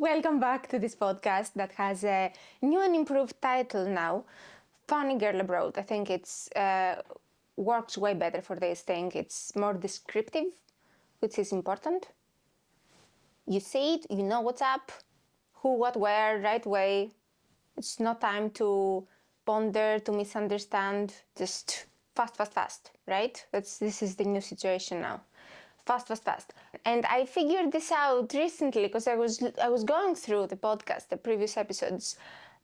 Welcome back to this podcast that has a new and improved title now, Funny Girl Abroad. I think it's works way better for this thing. It's more descriptive, which is important. You see it, you know what's up, who, what, where, right way. It's no time to ponder, to misunderstand, just fast, right? This is the new situation now. Fast. And I figured this out recently because I was going through the podcast, the previous episodes,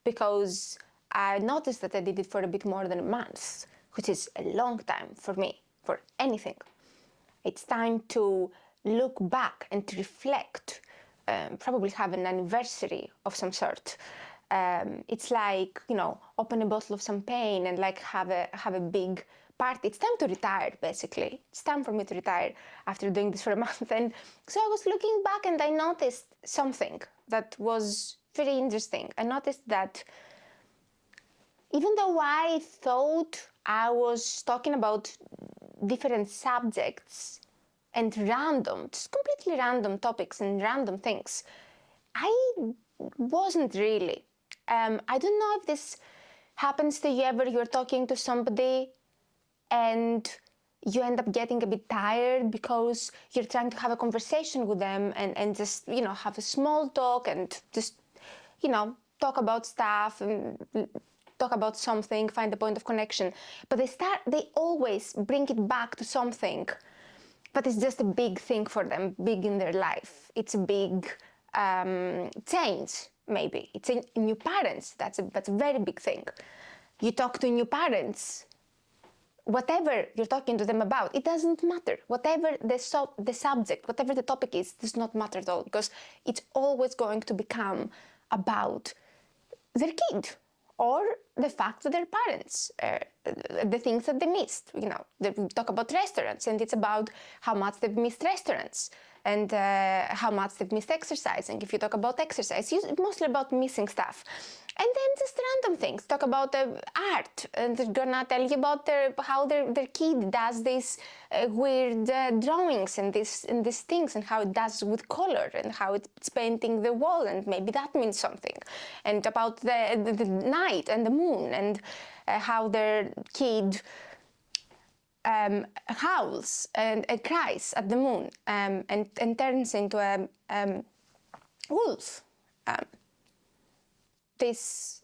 because I noticed that I did it for a bit more than a month, which is a long time for me, for anything. It's time to look back and to reflect, probably have an anniversary of some sort. It's like, open a bottle of champagne and like have a big party. It's time to retire, basically. It's time for me to retire after doing this for a month. And so I was looking back and I noticed something that was very interesting. I noticed that even though I thought I was talking about different subjects and just completely random topics and random things, I wasn't really. I don't know if this happens to you ever. You're talking to somebody and you end up getting a bit tired because you're trying to have a conversation with them and just, have a small talk and just, talk about stuff and talk about something, find a point of connection. But they always bring it back to something, but it's just a big thing for them, big in their life. It's a big change, maybe. It's a new parents. That's a very big thing. You talk to new parents, whatever you're talking to them about, it doesn't matter. Whatever the subject, whatever the topic is, does not matter at all, because it's always going to become about their kid or the fact that their parents, the things that they missed. They talk about restaurants, and it's about how much they've missed restaurants and how much they've missed exercising. If you talk about exercise, it's mostly about missing stuff. And then just random things. Talk about art, and they're gonna tell you about how their kid does these weird drawings and these things, and how it does with color, and how it's painting the wall, and maybe that means something. And about the night and the moon, and how their kid howls and cries at the moon and turns into a wolf. This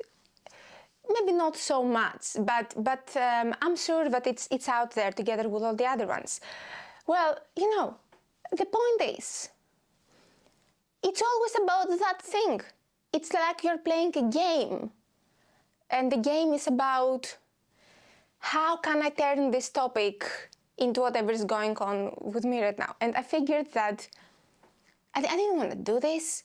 maybe not so much, but I'm sure that it's out there together with all the other ones. Well, the point is, it's always about that thing. It's like you're playing a game, and the game is about how can I turn this topic into whatever is going on with me right now. And I figured that I didn't want to do this.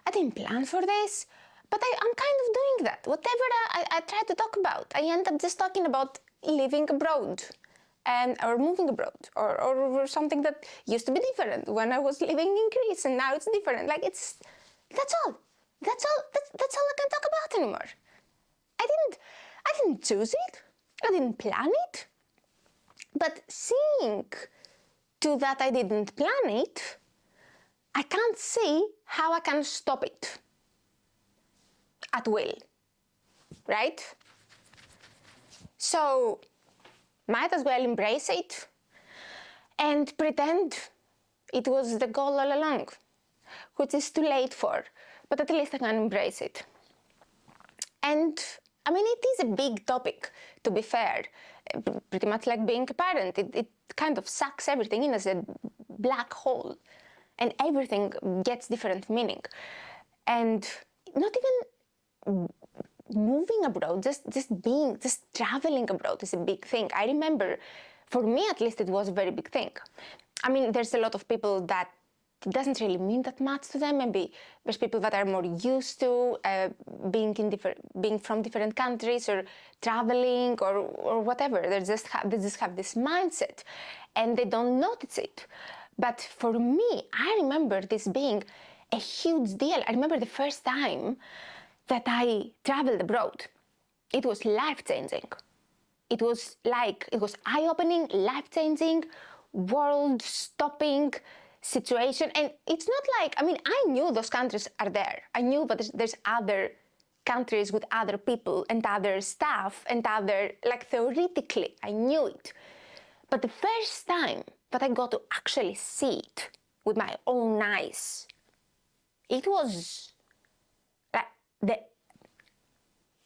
I didn't plan for this. But I'm kind of doing that. Whatever I try to talk about, I end up just talking about living abroad or moving abroad or something that used to be different when I was living in Greece, and now it's different. Like that's all. That's all I can talk about anymore. I didn't choose it. I didn't plan it. But seeing to that I didn't plan it, I can't see how I can stop it at will, right? So, might as well embrace it and pretend it was the goal all along, which is too late for, but at least I can embrace it. And, it is a big topic, to be fair, pretty much like being a parent. It kind of sucks everything in as a black hole, and everything gets different meaning. And not even moving abroad, just traveling abroad is a big thing. I remember, for me at least, it was a very big thing. There's a lot of people that it doesn't really mean that much to them. Maybe there's people that are more used to being from different countries or traveling or whatever. They just have this mindset, and they don't notice it. But for me, I remember this being a huge deal. I remember the first time that I traveled abroad. It was life-changing. It was eye-opening, life-changing, world-stopping, situation. And it's not like, I mean, I knew those countries are there. I knew that there's other countries with other people and other stuff and other, like theoretically, I knew it. But the first time that I got to actually see it with my own eyes, it was like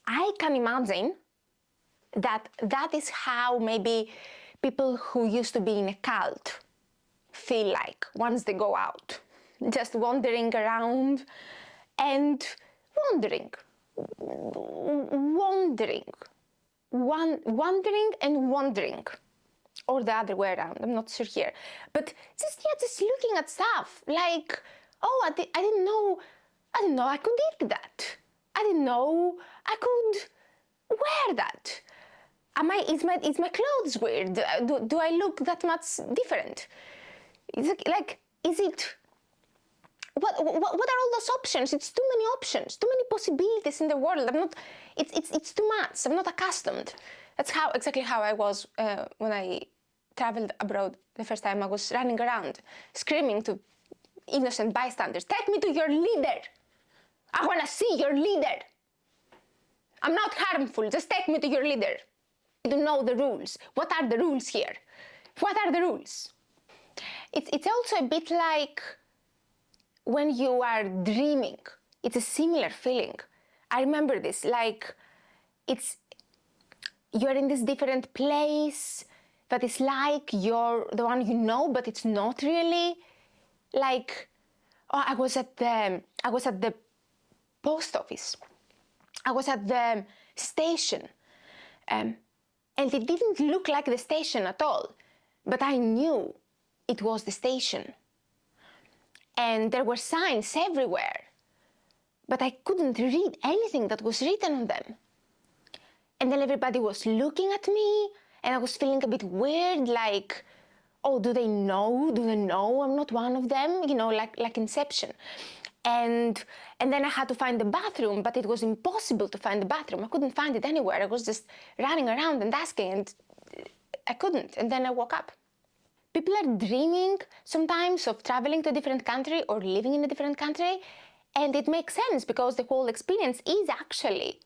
I can imagine that is how maybe people who used to be in a cult feel like once they go out, just wandering around and wandering and wandering, or the other way around, I'm not sure here, but just looking at stuff like, oh, I didn't know I could eat that. I didn't know I could wear that. Is my clothes weird? Do I look that much different? Is it? What are all those options? It's too many options, too many possibilities in the world. It's too much. I'm not accustomed. That's exactly how I was when I traveled abroad the first time. I was running around, screaming to innocent bystanders, "Take me to your leader! I want to see your leader! I'm not harmful, just take me to your leader." To know the rules. What are the rules here? What are the rules? It's also a bit like when you are dreaming. It's a similar feeling. I remember this, like you're in this different place that is like you're the one you know, but it's not really. Like, oh, I was at the post office. I was at the station. And it didn't look like the station at all, but I knew it was the station. And there were signs everywhere, but I couldn't read anything that was written on them. And then everybody was looking at me, and I was feeling a bit weird, like, oh, do they know? Do they know I'm not one of them? You know, like Inception. And then I had to find the bathroom, but it was impossible to find the bathroom. I couldn't find it anywhere. I was just running around and asking, and I couldn't. And then I woke up. People are dreaming sometimes of traveling to a different country or living in a different country, and it makes sense because the whole experience is actually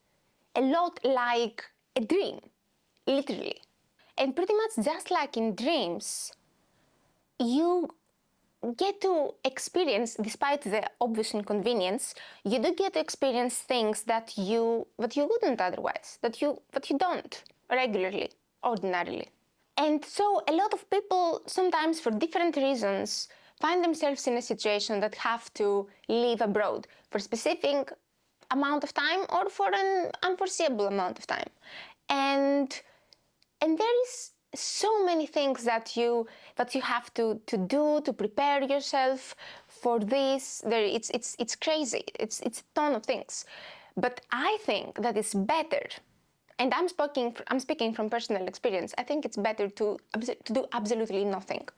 a lot like a dream, literally. And pretty much just like in dreams, you get to experience, despite the obvious inconvenience, you do get to experience things that you wouldn't otherwise, that you don't regularly, ordinarily. And so a lot of people, sometimes for different reasons, find themselves in a situation that have to live abroad for a specific amount of time or for an unforeseeable amount of time. And there is so many things that you have to do to prepare yourself for this. It's crazy. It's a ton of things. But I think that it's better, and I'm speaking from personal experience. I think it's better to do absolutely nothing.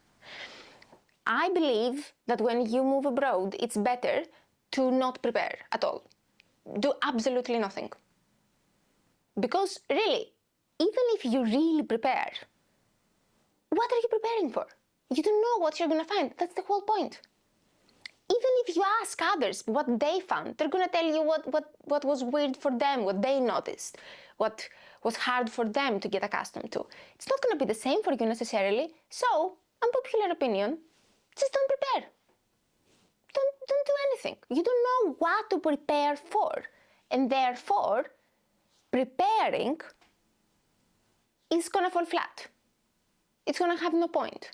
I believe that when you move abroad, it's better to not prepare at all. Do absolutely nothing. Because really, even if you really prepare, what are you preparing for? You don't know what you're going to find. That's the whole point. Even if you ask others what they found, they're going to tell you what was weird for them, what they noticed, what was hard for them to get accustomed to. It's not going to be the same for you necessarily. So, unpopular opinion, just don't prepare. Don't do anything. You don't know what to prepare for. And therefore, preparing is going to fall flat. It's going to have no point.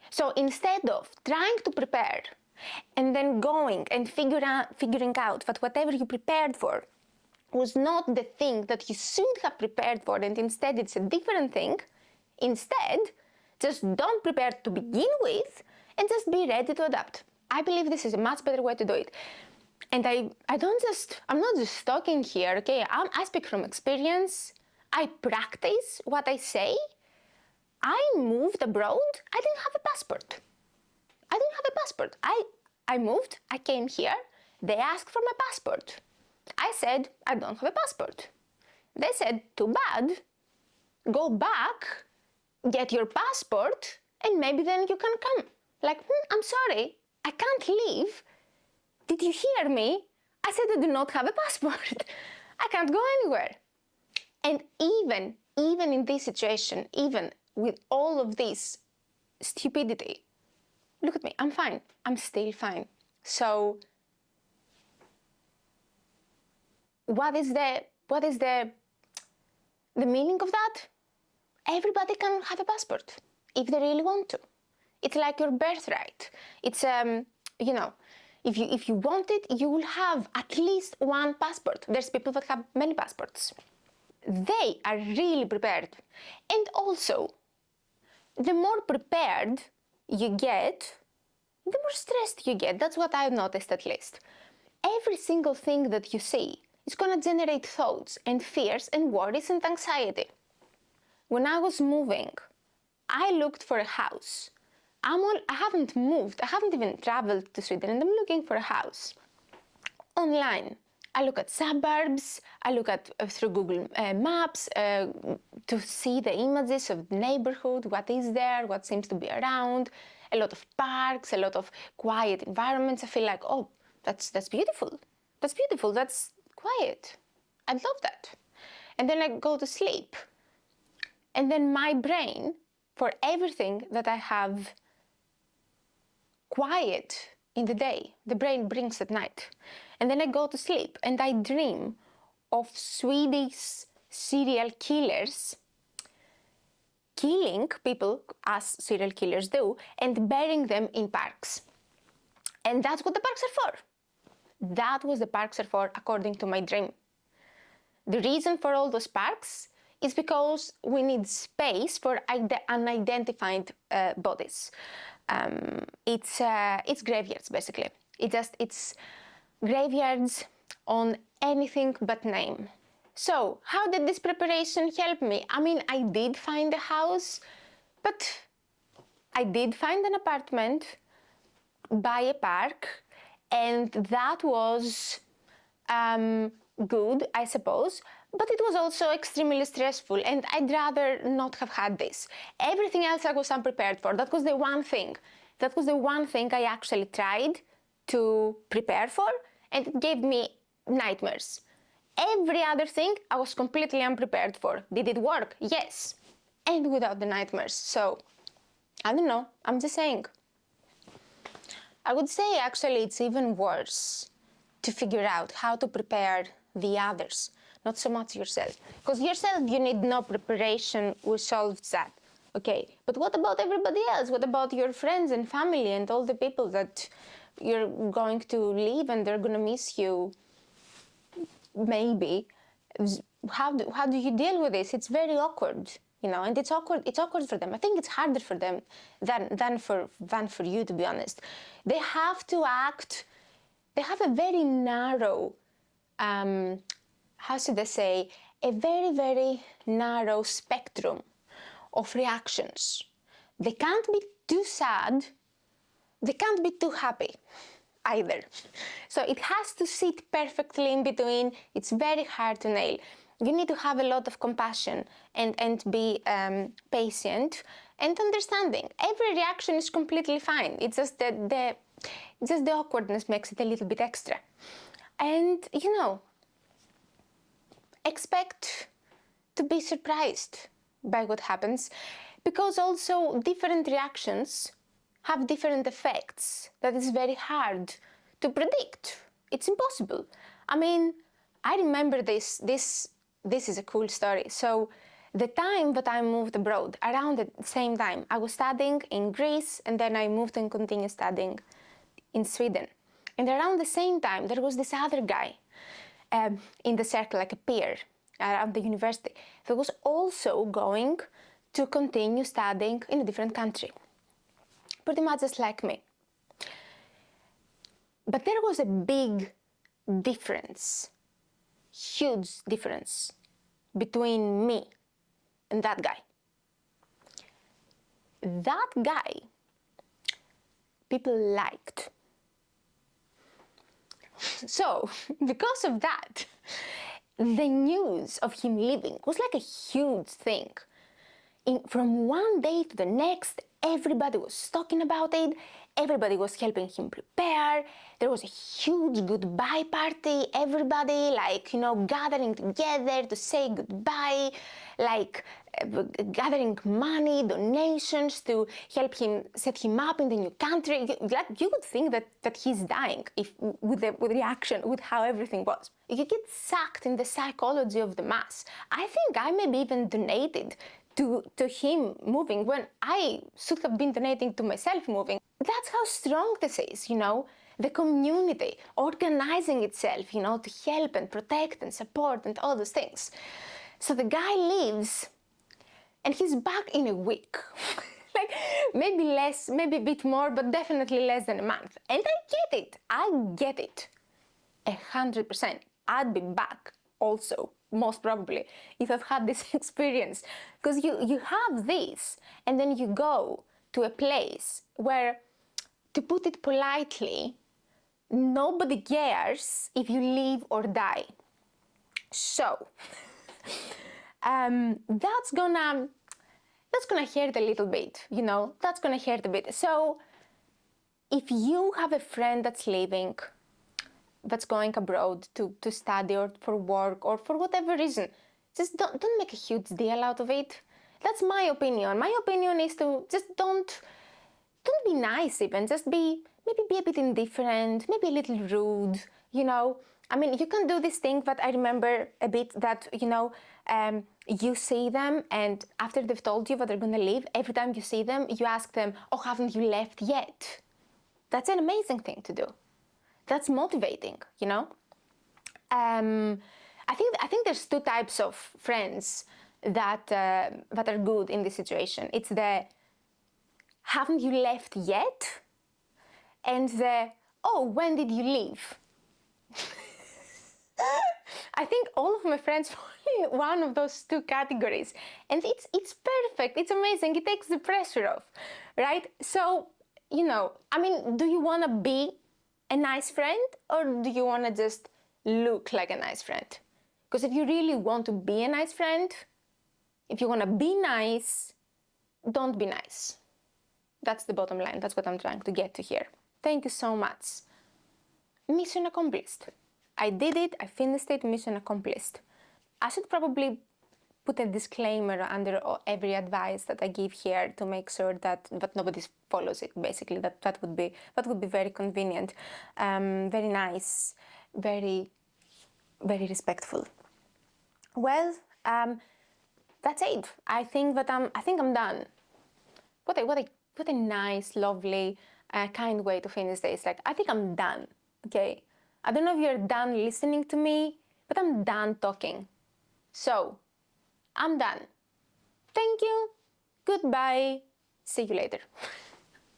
So instead of trying to prepare and then going and figuring out that whatever you prepared for was not the thing that you should have prepared for, and instead it's a different thing, instead, just don't prepare to begin with and just be ready to adapt. I believe this is a much better way to do it. And I'm not just talking here, okay? I speak from experience. I practice what I say. I moved abroad. I didn't have a passport. I moved. I came here. They asked for my passport. I said, I don't have a passport. They said, too bad. Go back, get your passport, and maybe then you can come. Like, I'm sorry, I can't leave. Did you hear me? I said I do not have a passport. I can't go anywhere. And even in this situation, even with all of this stupidity, look at me, I'm fine. I'm still fine. So what is the meaning of that? Everybody can have a passport if they really want to. It's like your birthright. It's if you want it, you will have at least one passport. There's people that have many passports. They are really prepared. And also, the more prepared you get, the more stressed you get. That's what I've noticed, at least. Every single thing that you see is going to generate thoughts and fears and worries and anxiety. When I was moving, I looked for a house. I haven't moved, I haven't even traveled to Sweden, and I'm looking for a house online. I look at suburbs, I look at through Google Maps to see the images of the neighborhood, what is there, what seems to be around, a lot of parks, a lot of quiet environments. I feel like, oh, that's beautiful. That's beautiful, that's quiet. I love that. And then I go to sleep. And then my brain, for everything that I have quiet in the day, the brain brings at night. And then I go to sleep and I dream of Swedish serial killers killing people, as serial killers do, and burying them in parks. And that's what the parks are for. That was the parks are for, according to my dream. The reason for all those parks is because we need space for unidentified bodies. It's graveyards, basically. It's graveyards on anything but name. So, how did this preparation help me? I mean, I did find a house, but I did find an apartment by a park, and that was good, I suppose, but it was also extremely stressful, and I'd rather not have had this. Everything else I was unprepared for. That was the one thing. That was the one thing I actually tried to prepare for, and it gave me nightmares. Every other thing I was completely unprepared for. Did it work? Yes. And without the nightmares. So, I don't know. I'm just saying. I would say actually it's even worse to figure out how to prepare the others, not so much yourself. Because yourself, you need no preparation, we solved that. Okay, but what about everybody else? What about your friends and family and all the people that you're going to leave and they're gonna miss you? Maybe. How do you deal with this? It's very awkward, and it's awkward for them. I think it's harder for them than for you, to be honest. They have to act. They have a very narrow, how should I say, a very, very narrow spectrum of reactions. They can't be too sad. They can't be too happy either. So it has to sit perfectly in between. It's very hard to nail. You need to have a lot of compassion and be patient and understanding. Every reaction is completely fine. It's just that the awkwardness makes it a little bit extra. And, expect to be surprised by what happens, because also different reactions have different effects that is very hard to predict. It's impossible. I mean, I remember this is a cool story. So the time that I moved abroad, around the same time, I was studying in Greece and then I moved and continued studying in Sweden. And around the same time, there was this other guy in the circle, like a peer around the university, that was also going to continue studying in a different country. Pretty much just like me. But there was a big difference, huge difference between me and that guy. That guy, people liked. So, because of that, the news of him leaving was like a huge thing. from one day to the next, everybody was talking about it. Everybody was helping him prepare. There was a huge goodbye party. Everybody, gathering together to say goodbye, gathering money, donations to help him set him up in the new country. You would think that he's dying with the reaction, with how everything was. You get sucked in the psychology of the mass. I think I maybe even donated to him moving when I should have been donating to myself moving. That's how strong this is, the community organizing itself, to help and protect and support and all those things. So the guy leaves and he's back in a week. Maybe less, maybe a bit more, but definitely less than a month. And I get it. 100%. I'd be back also, most probably, if I've had this experience. Because you have this, and then you go to a place where, to put it politely, nobody cares if you live or die. So, that's gonna hurt a little bit, that's gonna hurt a bit. So, if you have a friend that's leaving, that's going abroad to study or for work or for whatever reason, just don't make a huge deal out of it. That's my opinion. My opinion is to just don't be nice even. Just maybe be a bit indifferent, maybe a little rude, I mean, you can do this thing, but I remember a bit that, you see them and after they've told you that they're gonna leave, every time you see them, you ask them, oh, haven't you left yet? That's an amazing thing to do. That's motivating, I think there's two types of friends that are good in this situation. It's the haven't you left yet? And the, oh, when did you leave? I think all of my friends fall in one of those two categories. And it's perfect, it's amazing, it takes the pressure off, right? So, I mean, do you want to be a nice friend or do you want to just look like a nice friend? Because if you really want to be a nice friend, if you want to be nice, don't be nice. That's the bottom line. That's what I'm trying to get to here. Thank you so much. Mission accomplished. I did it, I finished it, mission accomplished. I should probably put a disclaimer under every advice that I give here to make sure that nobody follows it, basically. That would be very convenient, very nice, very, very respectful. Well, that's it. I think I'm done. What a nice, lovely, kind way to finish this. I think I'm done, okay? I don't know if you're done listening to me, but I'm done talking. So, I'm done. Thank you. Goodbye. See you later.